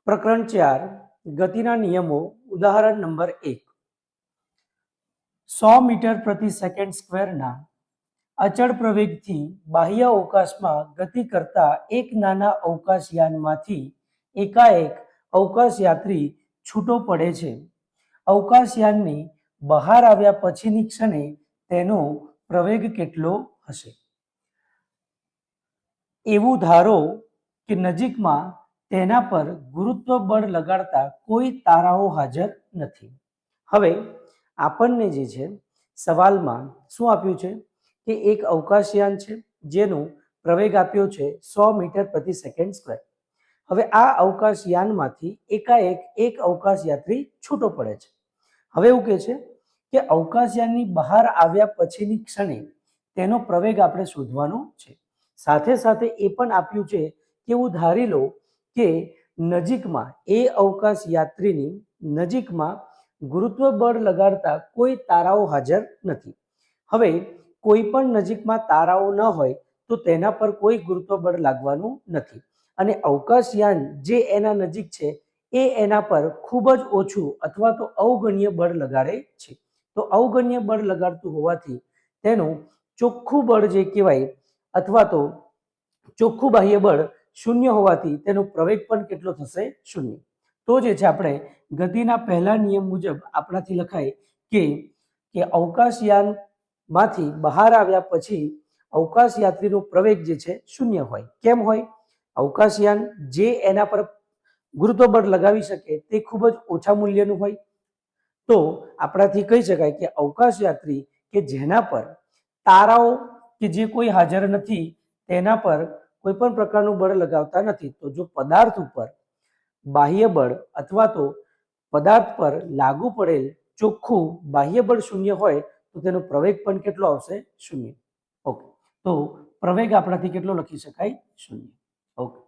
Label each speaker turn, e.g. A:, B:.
A: પ્રકરણ 4 ગતિના નિયમો. ઉદાહરણ નંબર 1. 100 મીટર પ્રતિ સેકન્ડ સ્ક્વેરના અચળ પ્રવેગથી બાહ્ય અવકાશમાં ગતિ કરતા એક નાના અવકાશયાનમાંથી એકાએક અવકાશયાત્રી છૂટો પડે છે. અવકાશયાનની બહાર આવ્યા પછીની ક્ષણે તેનો પ્રવેગ કેટલો હશે? એવું ધારો કે નજીકમાં તેના પર ગુરુત્વ બળ લગાડતા કોઈ તારાઓ હાજર નથી. હવે આપણને જે છે સવાલમાં શું આપ્યું છે કે એક અવકાશયાન છે જેનો પ્રવેગ આપ્યો છે 100 મીટર પ્રતિ સેકન્ડ સ્ક્વેર. હવે આ અવકાશયાનમાંથી એકાએક એક અવકાશયાત્રી છૂટો પડે છે. હવે એવું કહે છે કે અવકાશયાનની બહાર આવ્યા પછીની ક્ષણે તેનો પ્રવેગ આપણે શોધવાનો છે. સાથે સાથે એ પણ આપ્યું છે કે એવું ધારી લો કે નજીકમાં એ અવકાશયાત્રીની નજીકમાં ગુરુત્વ બળ લગાડતા કોઈ તારાઓ હાજર નથી. હવે કોઈ પણ નજીકમાં તારાઓ ન હોય તો તેના પર કોઈ ગુરુત્વ બળ લાગવાનું નથી અને અવકાશયાન જે એના નજીક છે એ એના પર ખૂબ જ ઓછું અથવા તો અવગણ્ય બળ લગાડે છે. તો અવગણ્ય બળ લગાડતું હોવાથી તેનું ચોખ્ખું બળ જે કહેવાય અથવા તો ચોખ્ખું બાહ્ય બળ શૂન્ય હોવાથી તેનો પ્રવેગ પણ કેટલો થશે? શૂન્ય. તો જે છે આપણે ગતિના પહેલા નિયમ મુજબ આપણાથી લખાય કે અવકાશયાનમાંથી બહાર આવ્યા પછી અવકાશયાત્રીનો પ્રવેગ જે છે શૂન્ય હોય. કેમ હોય? અવકાશયાન જે એના પર ગુરુત્વ બળ લગાવી શકે તે ખૂબ જ ઓછા મૂલ્યનું હોય. તો આપણાથી કહી શકાય કે અવકાશયાત્રી કે જેના પર તારાઓ કે જે કોઈ હાજર નથી તેના પર કોઈ પણ પ્રકારનું બળ લગાવતા નથી. તો જો પદાર્થ ઉપર બાહ્ય બળ અથવા તો પદાર્થ પર લાગુ પડેલ ચોખ્ખું બાહ્ય બળ શૂન્ય હોય તો તેનો પ્રવેગ પણ કેટલો આવશે? શૂન્ય. ઓકે. તો પ્રવેગ આપણાથી કેટલો લખી શકાય? શૂન્ય. ઓકે.